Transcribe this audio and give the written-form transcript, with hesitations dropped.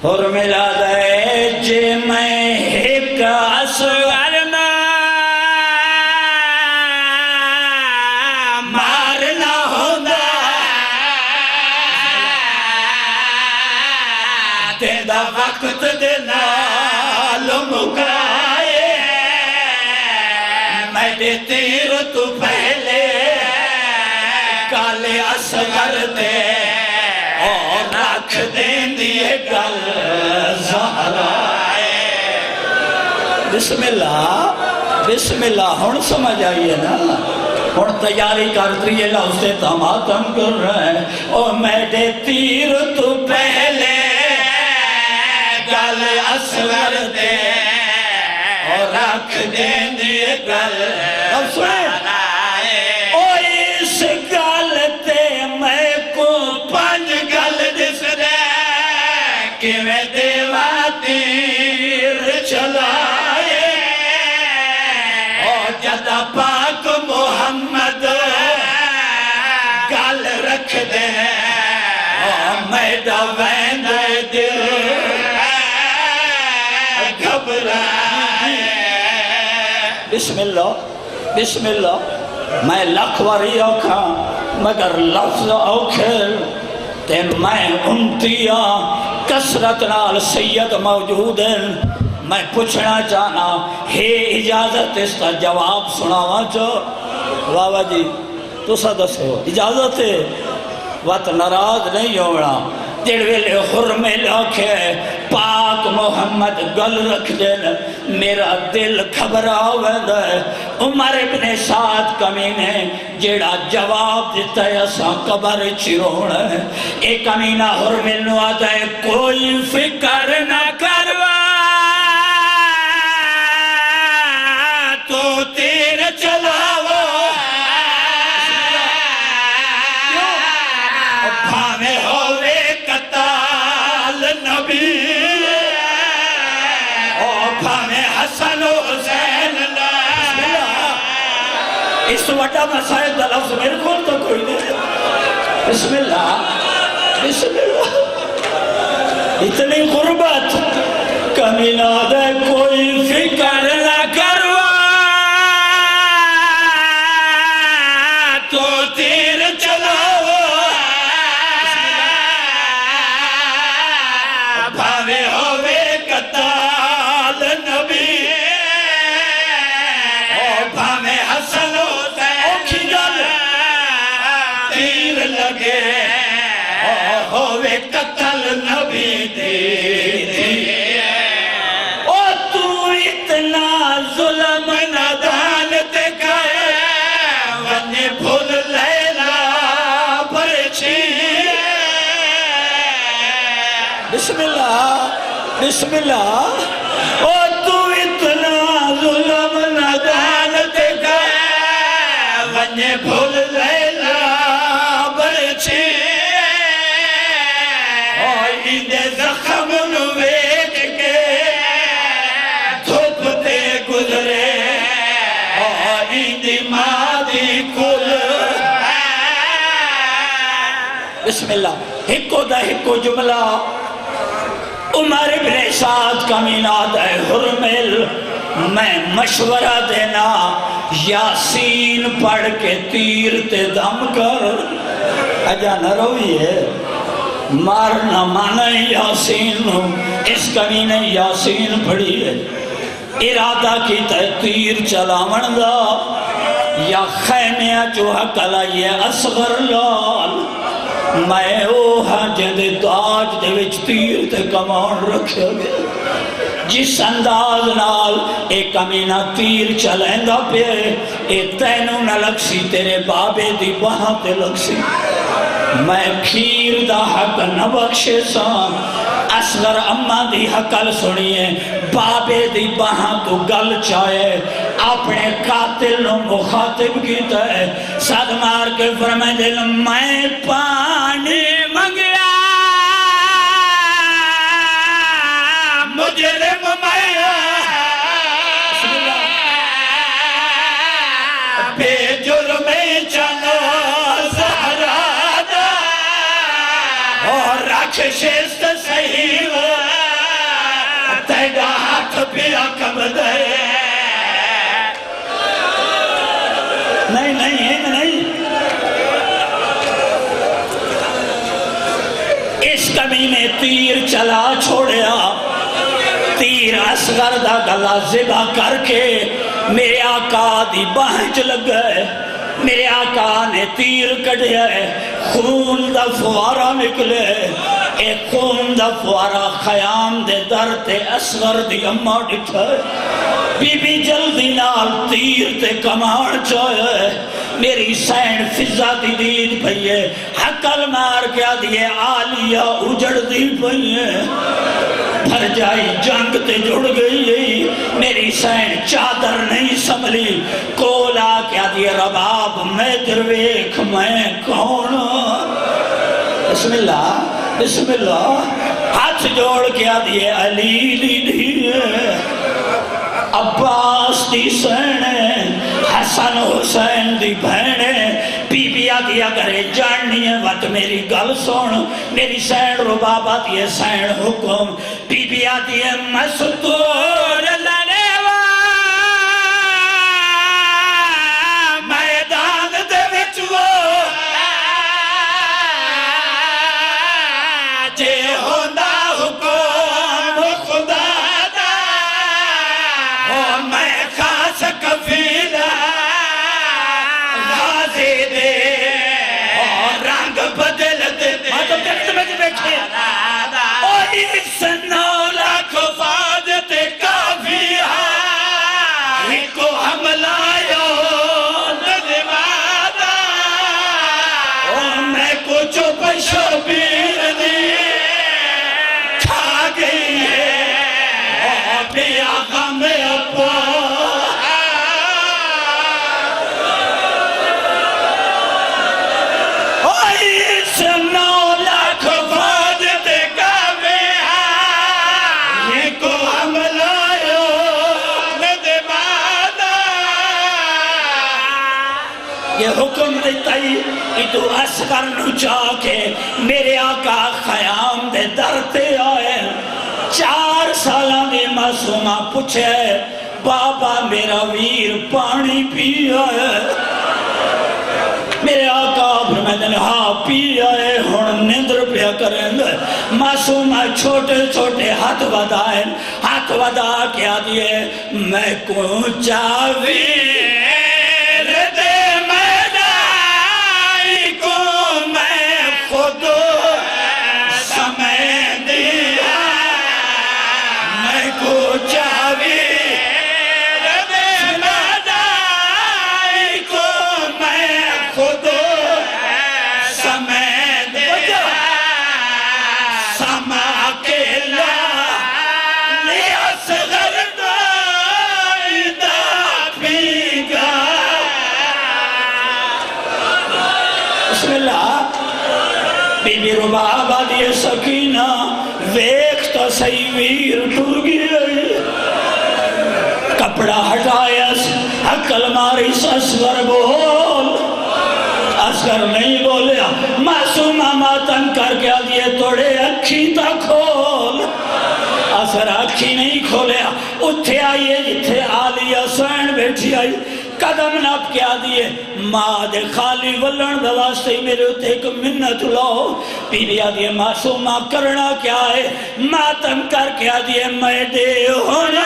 اور ملا دے جے میں ایک اصغر نہ مارنا ہوندہ تیندہ وقت دینا لمکائے میں دے تیر تو پہلے کالے اصغر دے اور رکھ دین دیئے گل زہرائے بسم اللہ ہون سمجھ آئیے نا ہون تیاری کرتی ہے لفظ تماتم کر رہے ہیں اور میں دے تیر تو پہلے گل اصغر دے اور رکھ دین دیئے گل زہرائے اور اس گل تے میں کو پنج گل دس دے کہ میں دیوا تیر چلائے اور جدہ پاک محمد گل رکھ دے اور میڈا وین دل گھبرائے بسم اللہ میں لکھ واری اوکھا مگر لفظ اوکھر تے میں امتیا کسرت نال سید موجود ہیں میں پوچھنا چاہنا ہے اجازت اس کا جواب سناوا چو بابا جی تو سا دسے ہو اجازت ہے وقت ناراض نہیں ہونا جڑویلے حرمے لکھے پاک محمد گل رکھ دین میرا دل گھبراوے دے عمر ابن سعد کمینے جیڑا جواب دیتا ہے اساں قبر چیرون ہے ایک کمینہ حرمے نواتا ہے کوئی فکر نہ کروا تو تیر چلاو بھاوے ہوئے قتال نبی اور بھاوے حسن و حسین اس وڈا مسائل دا لفظ میرے کھول تو کوئی نہیں بسم اللہ اتنی غربت کمینہ دے کوئی فکر نہ کروا تو تیر چلاو بھاوے ہوئے قتال نبی اور بھاوے حسن اوکھی گل تیر لگے اور ہوئے قتل نبی دی اور تو اتنا ظلم ندان تے گئے ونی بھول لیلا برچی بسم اللہ اور تو اتنا ظلم ندان تے گئے ونی بھول لیلا برچی اور اندے زخم نویک کے دھوپ تے گزرے اور اندی مادی کل بسم اللہ ہکو جملہ عمر ابن سعد کمینہ دے حرمل میں مشورہ دینا یاسین پڑھ کے تیر تے دم کر اجا نہ روئی ہے مارنا مانا یاسین اس کمینے یاسین پڑھی ہے ارادہ کی تیر چلاون دا یا خیمیہ جو حقلا یہ اصغر لال میں اوہا جندے داج دے وچ تیر تے کمان رکھے گئے جس انداز نال ایک کمینہ تیر چلیں گا پہ اے تینوں نہ لکسی تیرے بابے دی وہاں تے لکسی میں کھیر دا حق نہ بخشے سان اصغر اممہ دی حقل سنیے بابے دی وہاں تو گل چاہے اپنے قاتل نو مخاطب کیتا ہے صد مار کے فرمائے دل میں پانی منگیا مجرم میں بے جرم چلو زہرا دا اور رکھ شست صحیح تیرا ہاتھ پیا کب دے نہیں نہیں اس کمی نے تیر چلا چھوڑیا تیر اصغر دا گلا ذبح کر کے میرے آقا دی باہیں چ لگ گئے میرے آقا نے تیر کڑیا ہے خون دا فوارہ نکلے ایک خون دا فوارہ خیام دے در تے اصغر دی اممہ ڈٹھا ہے بی بی جلدی نال تیر تے کمان چاہے میری سین فضا دی دید پہیے حقل مار کیا دیئے آلیہ اجڑ دی پہیے بھر جائی جنگ تے جڑ گئی میری سین چادر نہیں سنبھلی کولا کیا دیئے رباب میں درویک میں کون بسم اللہ ہاتھ جوڑ کیا دیئے علی دیئے عباس دی سینے حسن حسین دی بہنے بی بی آدیا کرے جاننی ہے وقت میری گل سن میری سین ربابہ دیئے سین حکم بی بی آدیا مستور لنے میدان دے وچ وہ جے ہوندہ حکم خدا دا ہو میں خاص کفیلہ غازی دے اور رنگ بدل دے تو جنت میں بیٹھے اور اس نولا کو فادت کافی ہے ایک کو حملہ نظمادہ اور میں کو چپ شبیر دی کھا گئی ہے اپنے آقا میں اپا یہ حکم دیتا ہی کہ تو اصغر نو چاہ کے میرے آقا خیام دے درتے آئے 4 سالہ دے معصومہ پوچھے بابا میرا ویر پانی پی آئے میرے آقا فرمائے نے ہاں پی آئے ہون نندر پیا کریں گے معصومہ چھوٹے چھوٹے ہاتھ ودا کیا دیئے میں کو چاویر دے مدائی کو میں خود سمے دیا میں کو چاویر دے مدائی کو میں خود سمے دیا سما کے اصغر دائدہ پیگا بسم اللہ بی بی ربابہ دیئے سکینہ ویکھ تو سی ویر ٹر گئی کپڑا ہٹائیس حقل ماری اصغر بول اصغر نہیں بولیا معصومہ ماتم کر کے دیئے توڑے اکھی تا کھول اصغر اکھی نہیں کھولیا اتھے آئیے جتھے آلیہ سین بیٹھی آئی قدم نپ کیا دیئے ماں دے خالی ولن دواستے میرے اتھے ایک منت لاؤ بی بی آدیئے معصومہ کرنا کیا ہے ماتم کر کیا دیئے میں دے ہونا